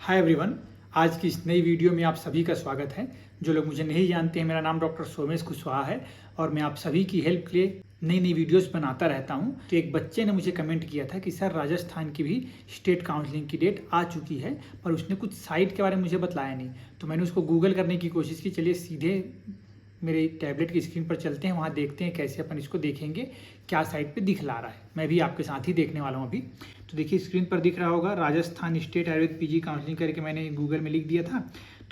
Hi everyone, आज की इस नई वीडियो में आप सभी का स्वागत है। जो लोग मुझे नहीं जानते हैं, मेरा नाम डॉक्टर सोमेश कुशवाहा है और मैं आप सभी की हेल्प के लिए नई नई वीडियोस बनाता रहता हूं। तो एक बच्चे ने मुझे कमेंट किया था कि सर राजस्थान की भी स्टेट काउंसलिंग की डेट आ चुकी है, पर उसने कुछ साइट के बारे में मुझे बताया नहीं। तो मैंने उसको गूगल करने की कोशिश की। चलिए सीधे मेरे टैबलेट की स्क्रीन पर चलते हैं, वहाँ देखते हैं कैसे अपन इसको देखेंगे, क्या साइट पे दिखला रहा है। मैं भी आपके साथ ही देखने वाला हूँ अभी। तो देखिए स्क्रीन पर दिख रहा होगा Rajasthan state Ayurveda PG counselling करके मैंने गूगल में लिख दिया था।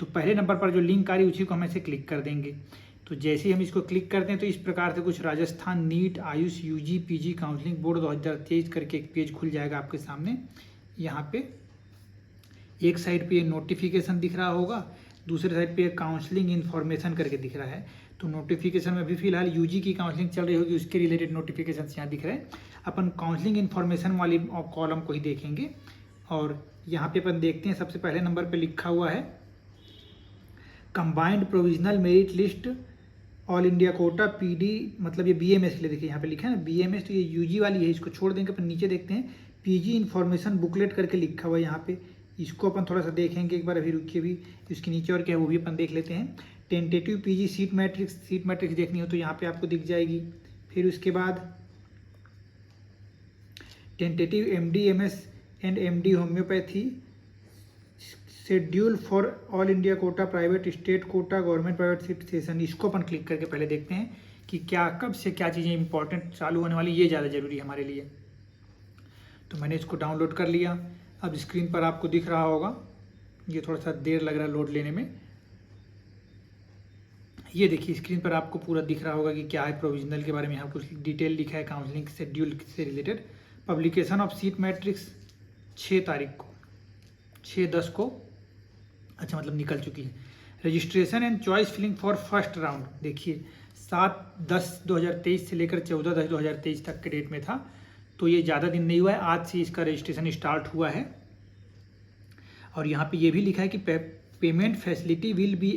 तो पहले नंबर पर जो लिंक आ रही है उसी को हम ऐसे क्लिक कर देंगे। तो जैसे ही हम इसको क्लिक करते हैं तो इस प्रकार से कुछ Rajasthan NEET AYUSH UG PG counselling board 2023 करके एक पेज खुल जाएगा आपके सामने। यहाँ पे एक साइड पे नोटिफिकेशन दिख रहा होगा, दूसरे साइड पे काउंसलिंग इन्फॉर्मेशन करके दिख रहा है। तो नोटिफिकेशन में भी फिलहाल यूजी की काउंसलिंग चल रही होगी, उसके रिलेटेड नोटिफिकेशन यहाँ दिख रहे हैं। अपन काउंसलिंग इन्फॉर्मेशन वाली कॉलम को ही देखेंगे और यहाँ पे अपन देखते हैं सबसे पहले नंबर पे लिखा हुआ है combined provisional merit list all India quota PD, मतलब ये बीएमएस के लिए। देखिए यहाँ पे लिखा है ना बीएमएस, तो ये यूजी वाली है, इसको छोड़ देंगे। अपन नीचे देखते हैं पीजी इन्फॉर्मेशन बुकलेट करके लिखा हुआ है यहाँ पे, इसको अपन थोड़ा सा देखेंगे एक बार। अभी रुकिए, भी इसके नीचे और क्या है वो भी अपन देख लेते हैं। टेंटेटिव पीजी सीट मैट्रिक्स देखनी हो तो यहाँ पे आपको दिख जाएगी। फिर उसके बाद tentative MD MS and MD homeopathy schedule for all India quota private state quota government private seat session, इसको अपन क्लिक करके पहले देखते हैं कि क्या कब से क्या चीज़ें इंपॉर्टेंट चालू होने वाली, ये ज़्यादा ज़रूरी है हमारे लिए। तो मैंने इसको डाउनलोड कर लिया। अब स्क्रीन पर आपको दिख रहा होगा, ये थोड़ा सा देर लग रहा है लोड लेने में। ये देखिए स्क्रीन पर आपको पूरा दिख रहा होगा कि क्या है प्रोविजनल के बारे में। यहाँ कुछ डिटेल लिखा है काउंसलिंग शेड्यूल से related. Publication of seat matrix 6 तारीख को, 6/10 को, अच्छा मतलब निकल चुकी है। Registration and choice filling for first round देखिए 7/10/2023 से लेकर 14/10/2023 तक के डेट में था। तो ये ज़्यादा दिन नहीं हुआ है, आज से इसका रजिस्ट्रेशन स्टार्ट हुआ है। और यहाँ पे ये भी लिखा है कि payment facility will be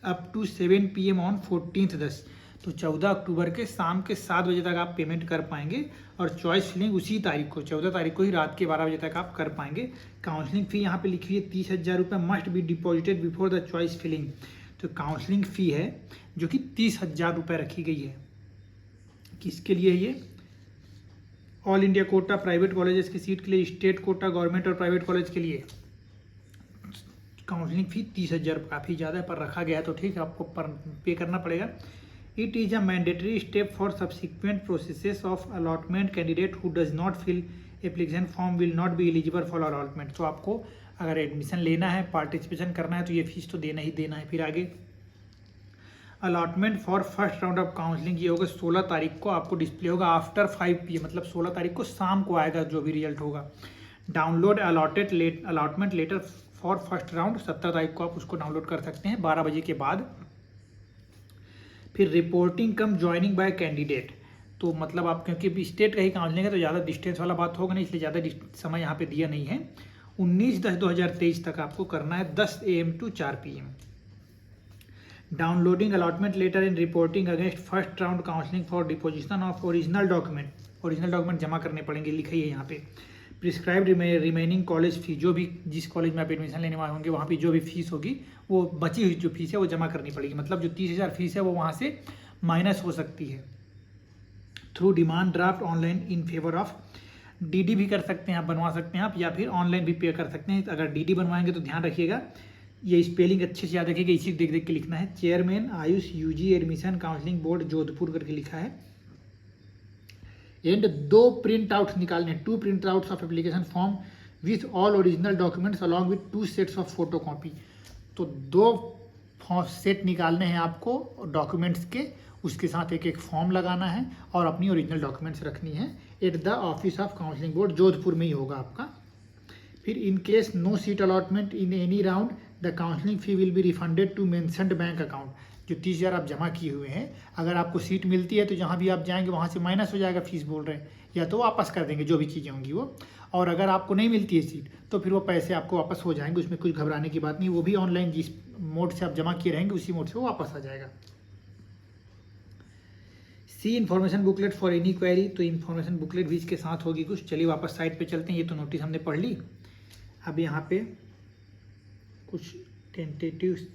up to 7 PM on 14/10, तो 14 अक्टूबर के शाम के 7 बजे तक आप पेमेंट कर पाएंगे। और चॉइस फिलिंग उसी तारीख को 14 तारीख को ही रात के 12 बजे तक आप कर पाएंगे। काउंसलिंग फ़ी यहाँ पे लिखी है 30,000 रुपये, must be deposited before the choice filling. तो काउंसलिंग फ़ी है जो कि 30,000 रुपये रखी गई है। किसके लिए ये? All India quota private colleges की सीट के लिए, स्टेट कोटा गवर्नमेंट और प्राइवेट कॉलेज के लिए काउंसलिंग फ़ी 30,000, काफ़ी ज़्यादा है, पर रखा गया है तो ठीक है, आपको पे करना पड़ेगा। It is a mandatory step for subsequent processes of allotment. Candidate who does not fill application form will not be eligible for allotment. तो आपको अगर एडमिशन लेना है, पार्टिसिपेशन करना है, तो ये फीस तो देना ही देना है। फिर आगे allotment for first round of counselling, ये होगा 16 तारीख को, आपको डिस्प्ले होगा आफ्टर 5 PM, मतलब 16 तारीख को शाम को आएगा जो भी रिजल्ट होगा। Download allotment letter for first round 17 तारीख को आप उसको डाउनलोड कर सकते हैं 12 बजे के बाद। फिर रिपोर्टिंग कम ज्वाइनिंग बाय कैंडिडेट, तो मतलब आप क्योंकि स्टेट का ही काउंसलिंग है तो ज़्यादा डिस्टेंस वाला बात होगा नहीं, इसलिए ज़्यादा समय यहाँ पे दिया नहीं है। 19/10/2023 तक आपको करना है 10 AM to 4 PM। Downloading allotment letter and reporting against first round counselling for deposition of original document जमा करने पड़ेंगे, लिखा ही है यहाँ पे। प्रिस्क्राइब्ड रिमेनिंग कॉलेज फी, जो भी जिस कॉलेज में आप एडमिशन लेने वाले होंगे वहाँ पे जो भी फीस होगी वो बची हुई जो फीस है वो जमा करनी पड़ेगी, मतलब जो 30,000 फीस है वो वहाँ से माइनस हो सकती है। Through demand draft online in favour of, DD भी कर सकते हैं आप, बनवा सकते हैं आप, या फिर ऑनलाइन भी पे कर सकते हैं। अगर डीडी बनवाएंगे तो ध्यान रखिएगा ये स्पेलिंग अच्छे से याद रखिएगा, इसी देख देख के लिखना है। Chairman Ayush UG admission counselling board Jodhpur करके लिखा है। एंड 2 प्रिंट आउट्स निकालने, 2 print outs of application form with all original documents along with 2 sets of photo copy. तो 2 सेट निकालने हैं आपको डॉक्यूमेंट्स के, उसके साथ एक फॉर्म लगाना है और अपनी ओरिजिनल डॉक्यूमेंट्स रखनी है। At the office of counselling board Jodhpur में ही होगा आपका। फिर in case no seat allotment in any round the counselling fee will be refunded to mentioned bank account. जो 30,000 आप जमा किए हुए हैं, अगर आपको सीट मिलती है तो जहाँ भी आप जाएंगे वहाँ से माइनस हो जाएगा, फीस बोल रहे हैं, या तो वापस कर देंगे जो भी चीज़ें होंगी वो। और अगर आपको नहीं मिलती है सीट तो फिर वो पैसे आपको वापस हो जाएंगे, उसमें कुछ घबराने की बात नहीं। वो भी ऑनलाइन जिस मोड से आप जमा किए रहेंगे उसी मोड से वो वापस आ जाएगा। See information booklet for any query, तो इन्फॉर्मेशन बुकलेट भी इसके साथ होगी कुछ। चलिए वापस साइट पे चलते हैं, ये तो नोटिस हमने पढ़ ली। अब यहाँ पे कुछ टेंटेटिव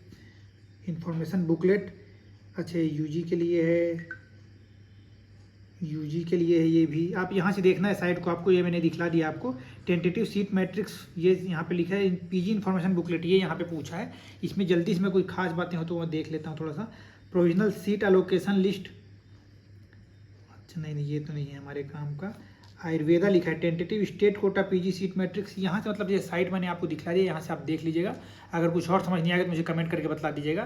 इंफॉर्मेशन बुकलेट। अच्छा यूजी के लिए है, यूजी के लिए है ये भी। आप यहाँ से देखना है साइट को, आपको ये मैंने दिखला दिया आपको। टेंटेटिव सीट मैट्रिक्स ये यहाँ पे लिखा है, पीजी इन्फॉर्मेशन बुकलेट ये यहाँ पे पूछा है। इसमें जल्दी से मैं कोई खास बातें हो तो मैं देख लेता हूँ थोड़ा सा। प्रोविजनल सीट एलोकेशन लिस्ट, अच्छा नहीं ये तो नहीं है हमारे काम का। आयुर्वेदा लिखा है, tentative state quota PG seat matrix. यहाँ से मतलब ये साइट मैंने आपको दिखला दिया, यहाँ से आप देख लीजिएगा। अगर कुछ और समझ नहीं आएगा तो मुझे कमेंट करके बता दीजिएगा,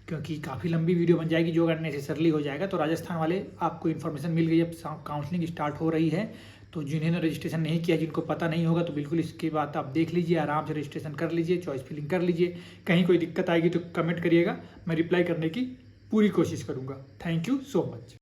क्योंकि काफ़ी लंबी वीडियो बन जाएगी जो अगर नेसेसरली हो जाएगा। तो राजस्थान वाले आपको इन्फॉर्मेशन मिल गई, अब काउंसलिंग स्टार्ट हो रही है। तो जिन्होंने रजिस्ट्रेशन नहीं किया, जिनको पता नहीं होगा, तो बिल्कुल इसके बाद आप देख लीजिए, आराम से रजिस्ट्रेशन कर लीजिए, चॉइस फिलिंग कर लीजिए। कहीं कोई दिक्कत आएगी तो कमेंट करिएगा, मैं रिप्लाई करने की पूरी कोशिश करूँगा। Thank you so much.